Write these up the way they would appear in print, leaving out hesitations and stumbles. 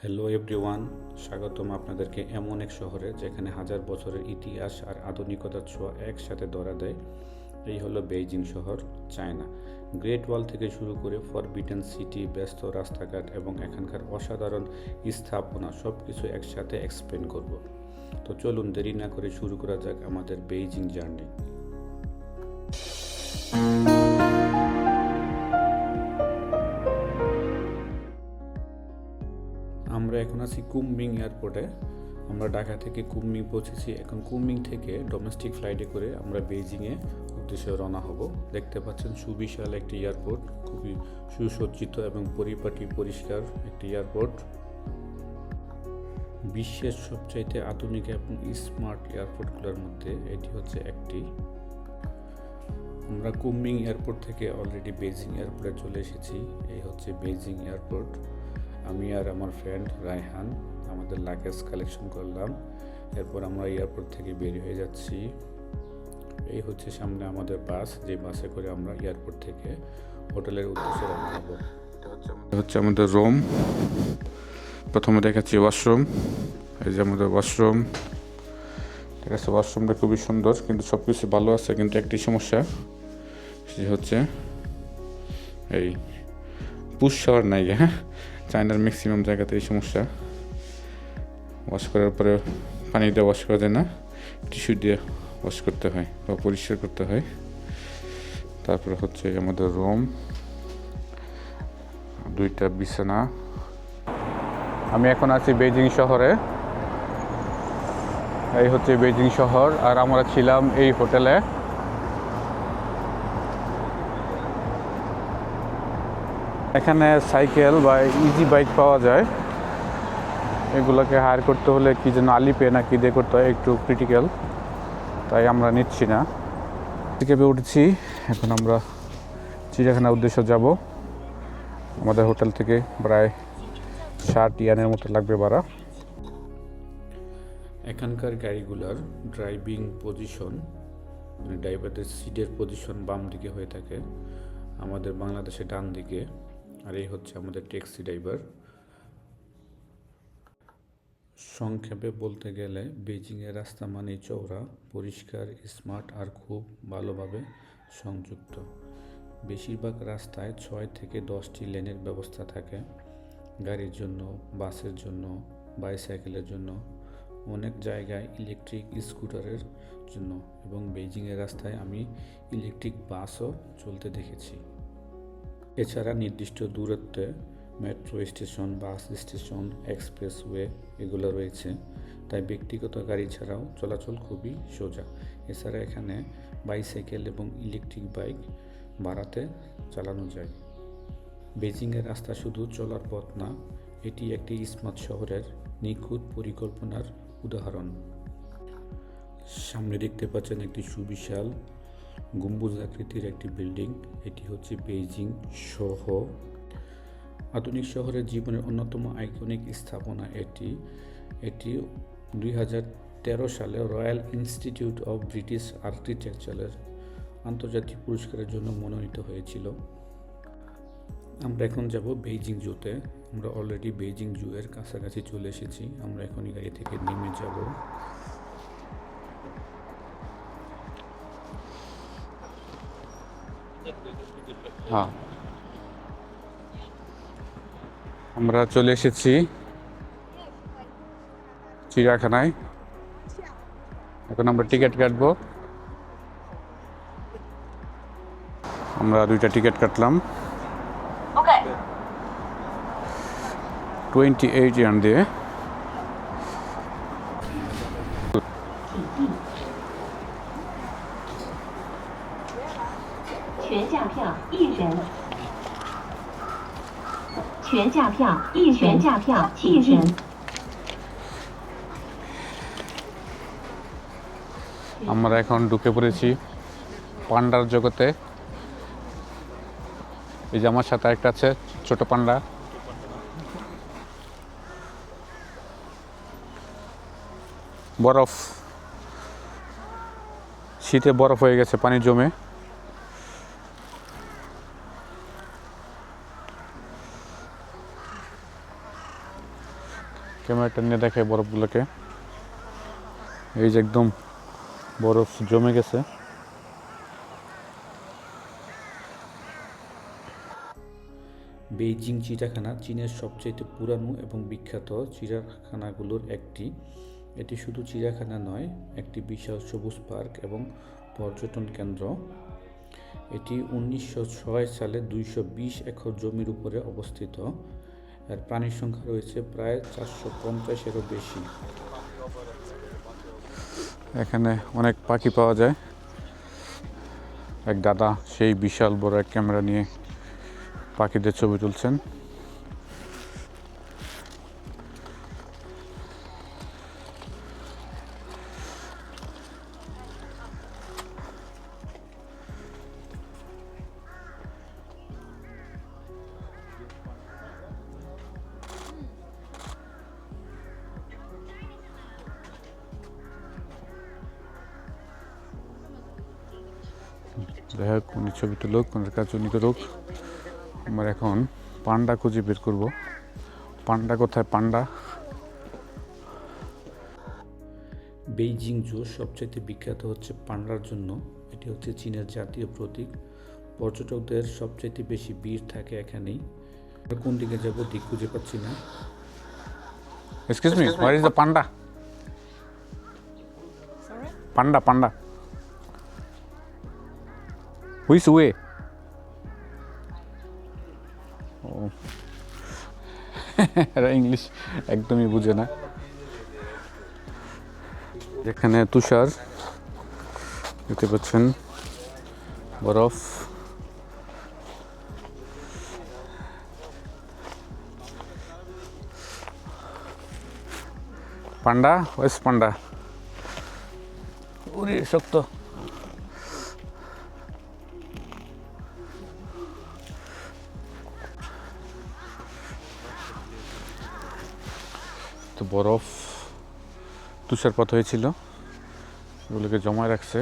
Hello everyone, স্বাগতম আপনাদেরকে এমন এক শহরে যেখানে হাজার বছরের ইতিহাস আর আধুনিকতার ছোঁয়া একসাথে ধরা দেয়। এই হলো বেইজিং শহর, চায়না। গ্রেট ওয়াল থেকে শুরু করে ফরবিডেন সিটি, ব্যস্ত রাস্তাঘাট এবং এখানকার অসাধারণ স্থাপনা সব কিছু একসাথে এক্সপ্লেন করব। তো চলুন দেরি না করে শুরু করা যাক আমাদের বেইজিং জার্নি। আমরা এখন আছি কুনমিং এয়ারপোর্টে। আমরা ঢাকা থেকে কুনমিং পৌঁছেছি। এখন কুনমিং থেকে ডোমেস্টিক ফ্লাইটে করে আমরা বেইজিংয়ে উদ্দেশ্যে রওনা হব। দেখতে পাচ্ছেন সুবিশাল একটি এয়ারপোর্ট, খুবই সুসজ্জিত এবং পরিপাটি পরিষ্কার একটি এয়ারপোর্ট। বিশ্বের সবচাইতে আধুনিক এবং স্মার্ট এয়ারপোর্টগুলোর মধ্যে এটি হচ্ছে একটি। আমরা কুনমিং এয়ারপোর্ট থেকে অলরেডি বেইজিং এয়ারপোর্টে চলে এসেছি। এই হচ্ছে বেইজিং এয়ারপোর্ট। আমি আর আমার ফ্রেন্ড রায়হান আমাদের লাগেজ কালেকশন করলাম। এরপর আমরা এয়ারপোর্ট থেকে বের হয়ে যাচ্ছি। এই হচ্ছে সামনে আমাদের বাস, যে বাসে করে আমরা এয়ারপোর্ট থেকে হোটেলের উদ্দেশ্যে রওনা হব। হচ্ছে আমাদের রুম। প্রথমে দেখাচ্ছি ওয়াশরুম। এই যে আমাদের ওয়াশরুম, ঠিক আছে। ওয়াশরুমটা খুবই সুন্দর, কিন্তু সব কিছু ভালো আছে, কিন্তু একটি সমস্যা, সে হচ্ছে এই পুশ শাওয়ার নাই। হ্যাঁ, চায়নার ম্যাক্সিমাম জায়গাতে এই সমস্যা। ওয়াশ করার পরে পানি দিয়ে ওয়াশ করা যায় না, টিস্যু দিয়ে ওয়াশ করতে হয় বা পরিষ্কার করতে হয়। তারপরে হচ্ছে আমাদের রুম, দুইটা বিছানা। আমি এখন আছি বেইজিং শহরে। এই হচ্ছে বেইজিং শহর, আর আমরা ছিলাম এই হোটেলে। এখানে সাইকেল বা ইজি বাইক পাওয়া যায়। এগুলোকে হায়ার করতে হলে কি যেন আলিপে না কি দিয়ে করতে হয়, একটু ক্রিটিক্যাল, তাই আমরা নিচ্ছি না। ক্যাবে উঠেছি, এখন আমরা চিড়িয়াখানার উদ্দেশ্যে যাব। আমাদের হোটেল থেকে প্রায় 60 ইয়ানের মতো লাগবে ভাড়া। এখানকার গাড়িগুলোর ড্রাইভিং পজিশন, মানে ড্রাইভারদের সিটের পজিশন বাম দিকে হয়ে থাকে, আমাদের বাংলাদেশে ডান দিকে। আর এই হচ্ছে আমাদের ট্যাক্সি ড্রাইভার। সংক্ষেপে বলতে গেলে বেইজিংয়ের রাস্তা মানেই চওড়া, পরিষ্কার, স্মার্ট আর খুব ভালোভাবে সংযুক্ত। বেশিরভাগ রাস্তায় 6 থেকে 10টি লেনের ব্যবস্থা থাকে, গাড়ির জন্য, বাসের জন্য, বাইসাইকেলের জন্য, অনেক জায়গায় ইলেকট্রিক স্কুটারের জন্য, এবং বেইজিংয়ের রাস্তায় আমি ইলেকট্রিক বাসও চলতে দেখেছি। এছাড়া নির্দিষ্ট দূরত্বে metro station, bus station, expressway এগুলো রয়েছে, তাই ব্যক্তিগত গাড়ি ছাড়াও চলাচল খুবই সোজা। এছাড়া এখানে বাইসাইকেল এবং ইলেকট্রিক বাইক ভাড়াতে চালানো যায়। বেইজিংয়ের রাস্তা শুধু চলার পথ না, এটি একটি স্মার্ট শহরের নিখুঁত পরিকল্পনার উদাহরণ। সামনে দেখতে পাচ্ছেন একটি সুবিশাল গম্বুজ আকৃতির একটি বিল্ডিং। এটি হচ্ছে বেইজিং শহর। আধুনিক শহরের জীবনের অন্যতম আইকনিক স্থাপনা এটি 2013 সালে রয়্যাল ইনস্টিটিউট অফ ব্রিটিশ আর্কিটেকচারের আন্তর্জাতিক পুরস্কারের জন্য মনোনীত হয়েছিল। আমরা এখন যাব বেইজিং জুতে। আমরা অলরেডি বেইজিং জু এর কাছাকাছি চলে এসেছি। আমরা এখনই গাড়ি থেকে নেমে যাব। হ্যাঁ, আমরা চলে এসেছি চিড়িয়াখানায়। এখন আমরা টিকিট কাটবো। আমরা 2টা টিকিট কাটলাম, 28 ইয়ান দিয়ে। আমরা এখন ঢুকে পড়েছি পান্ডার জগতে। এই যে আমার সাথে একটা আছে ছোট পান্ডা। বরফ, শীতে বরফ হয়ে গেছে, পানি জমে। ক্যামেরাটা নিয়ে দেখায় বরফগুলোকে। এই যে একদম বরফ জমে গেছে। বেইজিং চিড়িয়াখানা চীনের সবচেয়ে পুরানো এবং বিখ্যাত চিড়িয়াখানাগুলোর একটি। এটি শুধু চিড়িয়াখানা নয়, একটি বিশাল সবুজ পার্ক এবং পর্যটন কেন্দ্র। এটি 1906 সালে 220 একর জমির উপরে অবস্থিত। এর প্রাণীর সংখ্যা রয়েছে প্রায় 450-এরও বেশি। এখানে অনেক পাখি পাওয়া যায়। এক দাদা সেই বিশাল বড় এক ক্যামেরা নিয়ে পাখিদের ছবি তুলছেন। যাই হোক, উনি ছবি তুলুক, ওনার কাজ উনি করুক। আমরা এখন পান্ডা খুঁজে বের করবো। পান্ডা কোথায়? পান্ডা বেইজিং জু সবচেয়ে বিখ্যাত হচ্ছে পান্ডার জন্য। এটি হচ্ছে চীনের জাতীয় প্রতীক। পর্যটকদের সবচেয়ে বেশি ভিড় থাকে এখানেই। আমরা কোন দিকে যাব দিক খুঁজে পাচ্ছি না। Excuse me, where is the panda? Panda panda which way? ও এরা ইংলিশ একদমই বুঝে না। এখানে তুষার দেখতে পাচ্ছেন, বরফ। পান্ডা, ওয়েস পান্ডা? ওরে শক্ত। তো বরফ তুষারপাত হয়েছিল, এগুলোকে জমায় রাখছে।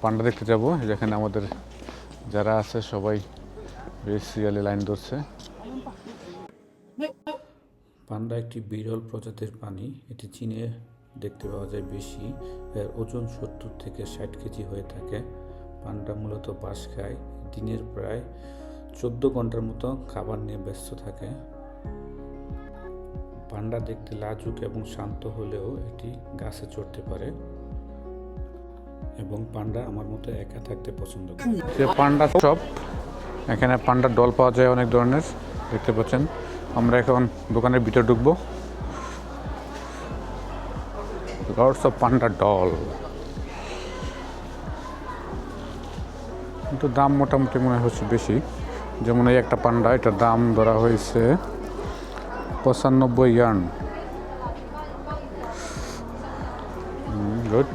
পান্ডা দেখতে যাব। যেখানে আমাদের যারা আছে সবাই সিরিয়ালে লাইন ধরছে। পান্ডা একটি বিরল প্রজাতির প্রাণী। এটি চীনে দেখতে পাওয়া যায় বেশি। এর ওজন 70 থেকে 60 কেজি হয়ে থাকে। পান্ডা মূলত বাঁশ খায়। দিনের প্রায় 14 ঘন্টার মতো খাবার নিয়ে ব্যস্ত থাকে। পান্ডা দেখতে লাজুক এবং শান্ত হলেও এটি গাছে চড়তে পারে। এবং পান্ডা আমার মতো একা থাকতে পছন্দ করে। যে পান্ডা শপ, এখানে পান্ডার ডল পাওয়া যায় অনেক ধরনের, দেখতে পাচ্ছেন। আমরা এখন দোকানের ভিতরে ঢুকবো। Lots of panda doll. কিন্তু দাম মোটামুটি মনে হচ্ছে বেশি। যেমন এই একটা পান্ডা, এটার দাম ধরা হয়েছে 95 ইয়ার্ন। গুড।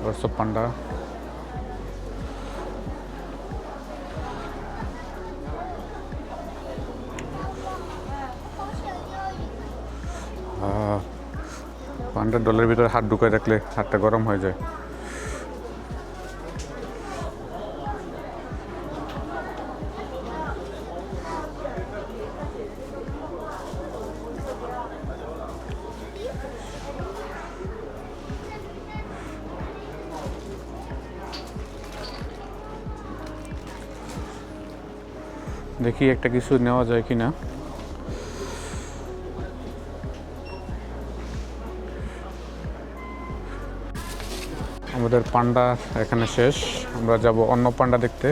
লটস অফ পান্ডা। পান্ডার ডলের ভিতরে হাত ঢুকায় রাখলে হাতটা গরম হয়ে যায়। দেখি একটা কিছু নেওয়া যায় কিনা। আমাদের পান্ডা এখানে শেষ। আমরা যাব অন্য পান্ডা দেখতে।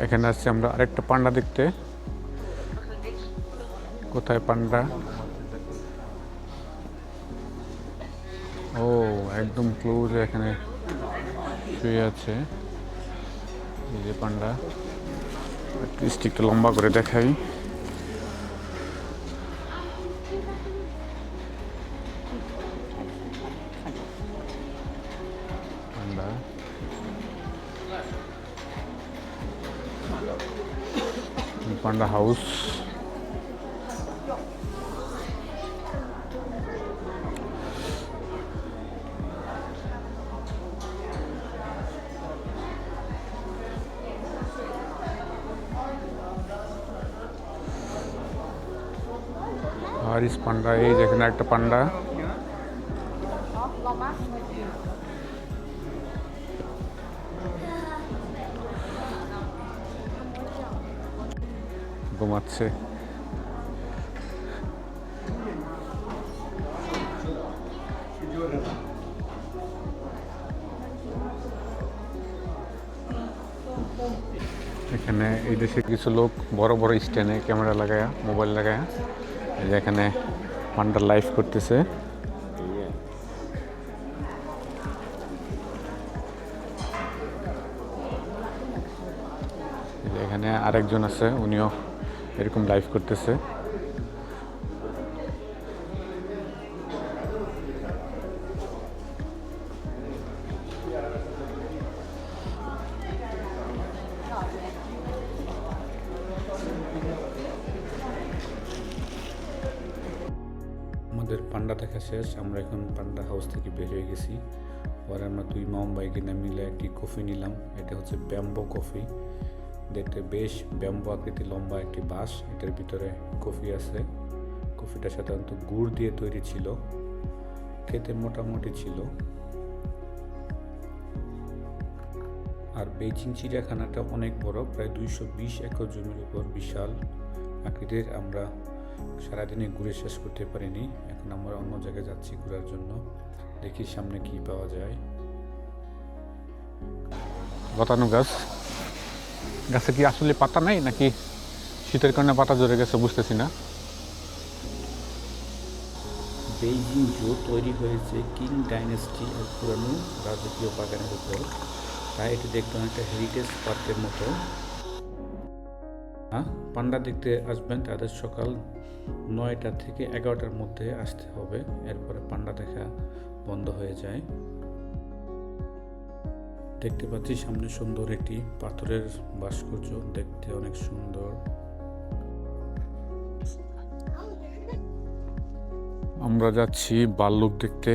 এখানে আসছি আমরা আরেকটা পান্ডা দেখতে। কোথায় পান্ডা? ও একদম ক্লোজ, এখানে শুয়ে আছে এই যে পান্ডা। একটু স্টিকটা লম্বা করে দেখাই। পান্ডা, পান্ডা হাউস। হারিস পান্ডা, এই যেখানে একটা পান্ডা। ঘুমাচ্ছে। এখানে এই দেশে কিছু লোক বড় বড় স্ট্যান্ডে ক্যামেরা লাগায়া, মোবাইল লাগায়া এখানে পান্ডা লাইভ করতেছে। এখানে আরেকজন আছে, উনিও এরকম লাইভ করতেছে। আমাদের পান্ডা দেখা শেষ, আমরা এখন পান্ডা হাউস থেকে বের হয়ে গেছি। পরে আমরা দুই মামবাই কিনা মিলে একটি কফি নিলাম। এটা হচ্ছে ব্যাম্বো কফি, দেখতে বেশ ব্যাম্বো আকৃতি, লম্বা একটি বাঁশ, এটার ভিতরে কফি আছে। কফিটা সাধারণত গুড় দিয়ে তৈরি ছিল, খেতে মোটামুটি ছিল। আর বেইজিং চিড়িয়াখানাটা অনেক বড়, প্রায় 220 একর জমির উপর বিশাল আকৃতির। আমরা সারাদিনে ঘুরে শেষ করতে পারিনি, এখন আমরা অন্য জায়গায় যাচ্ছি ঘোরার জন্য। দেখি সামনে কি পাওয়া যায়। লতানো গাছ, গাছে কি আসলে পাতা নাই নাকি শীতের কারণে পাতা ঝরে গেছে বুঝতেছি না। বেইজিং জু তৈরি হয়েছে কিং ডাইনেস্টি এর পুরানো রাজকীয় বাগানের উপর, তাই এটি দেখতে অনেকটা হেরিটেজ পার্কের মতো। পান্ডা দেখতে আসবেন তাদের সকাল 9টা থেকে 11টার মধ্যে আসতে হবে, এরপরে পান্ডা দেখা বন্ধ হয়ে যায়। দেখতে পাচ্ছি সামনে সুন্দর একটি পাথরের ভাস্কর্য, দেখতে অনেক সুন্দর। আমরা যাচ্ছি ভাল্লুক দেখতে।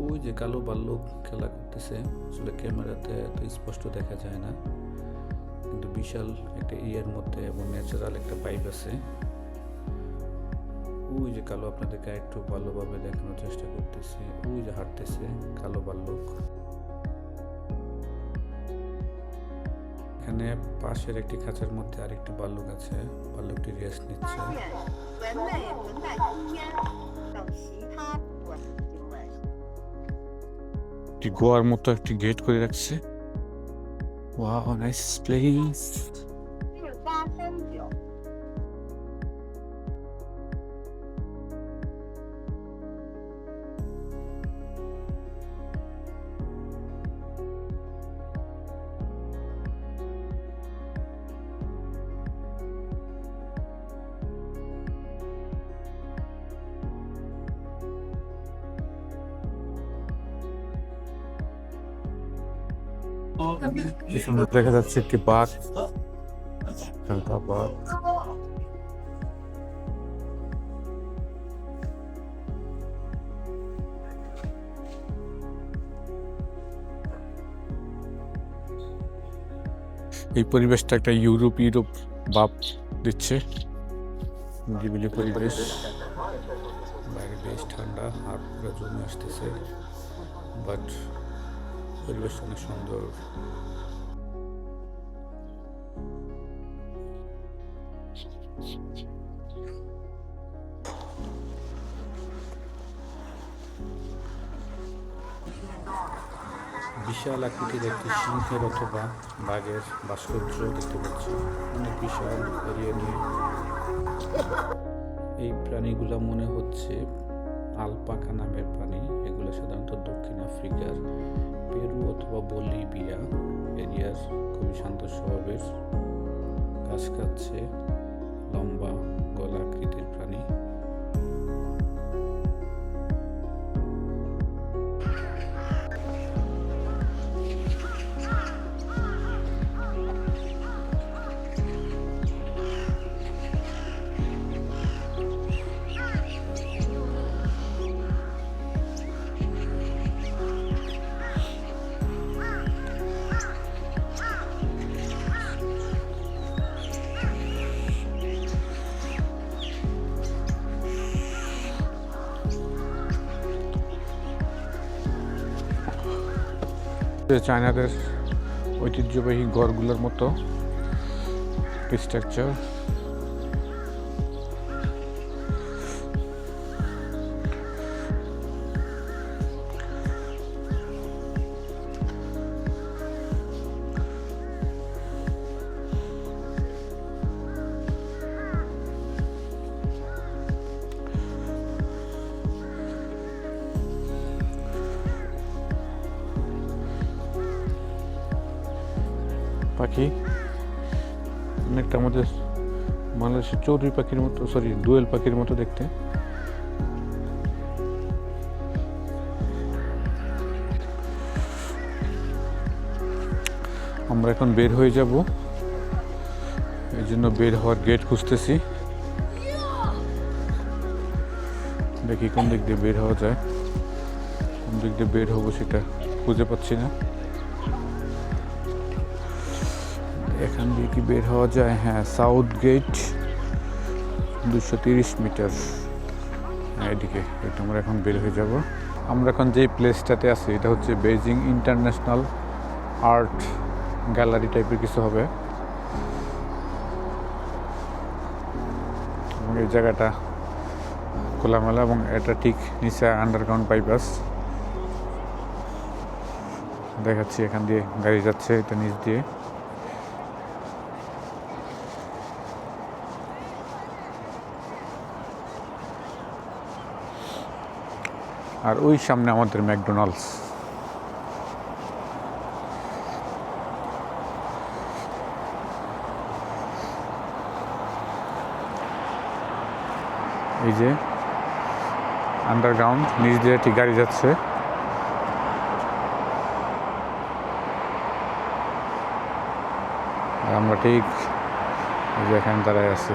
ওই যে কালো ভাল্লুক খেলা করতেছে, আসলে ক্যামেরাতে এত স্পষ্ট দেখা যায় না, কিন্তু বিশাল একটা ইয়ের মধ্যে এবং ন্যাচারাল একটা ভাইব আছে। ওই যে কালো, আপনাদেরকে একটু ভালোভাবে দেখানোর চেষ্টা করতেছি, ওই যে হাঁটতেছে কালো ভাল্লুক। এখানে পাশের একটি খাঁচার মধ্যে আরেকটি ভাল্লুক আছে, ভাল্লুকটি রেস্ট নিচ্ছে। একটি গোয়ার মতো একটি গেট করে রাখছে। Wow, nice place. পিছনে দেখা যাচ্ছে একটি বাঘ, একটা বাঘ। এই পরিবেশটা একটা ইউরোপ ভাব দিচ্ছে, নিরিবিলি পরিবেশ। বাইরে বেশ ঠান্ডা, হাত পুরো জমে আসতেছে, বাট পরিবেশ অনেক সুন্দর। বিশাল আকৃতির একটি সিংহের অথবা বাঘের ভাস্কর্য দেখতে পাচ্ছি, অনেক বিশাল এরিয়া নিয়ে। এই প্রাণীগুলা মনে হচ্ছে আলপাকা নামের প্রাণী, এগুলো বলে সাধারণত দক্ষিণ আফ্রিকার পেরু অথবা বলিভিয়া এরিয়ার খুবই শান্ত স্বভাবের, ঘাস খাচ্ছে, লম্বা গলা আকৃতির প্রাণী। চায়নাদের ঐতিহ্যবাহী ঘরগুলোর মতো স্ট্রাকচার। পাখি অনেকটা আমাদের বাংলাদেশের চড়ুই পাখির মতো, দোয়েল পাখির মতো দেখতে। আমরা এখন বের হয়ে যাব, এই জন্য বের হওয়ার গেট খুঁজতেছি। দেখি কোন দিক দিয়ে বের হওয়া যায়, কোন দিক দিয়ে বের হবো সেটা খুঁজে পাচ্ছি না। এখান দিয়ে কি বের হওয়া যায়? হ্যাঁ, সাউথ গেট 230 মিটার এদিকে। এটা আমরা এখন বের হয়ে যাব। আমরা এখন যে প্লেসটাতে আছি এটা হচ্ছে বেজিং ইন্টারন্যাশনাল আর্ট গ্যালারি টাইপের কিছু হবে। এবং এই জায়গাটা খোলামেলা এবং এটা ঠিক নিচে আন্ডারগ্রাউন্ড বাইপাস দেখাচ্ছি। এখান দিয়ে গাড়ি যাচ্ছে, এটা নিচ দিয়ে। আর ওই সামনে আমাদের ম্যাকডোনাল্ডস। এই যে আন্ডারগ্রাউন্ড, নিচ দিয়ে ঠিক গাড়ি যাচ্ছে। আর আমরা ঠিক এই যে এখানে দাঁড়ায় আছি।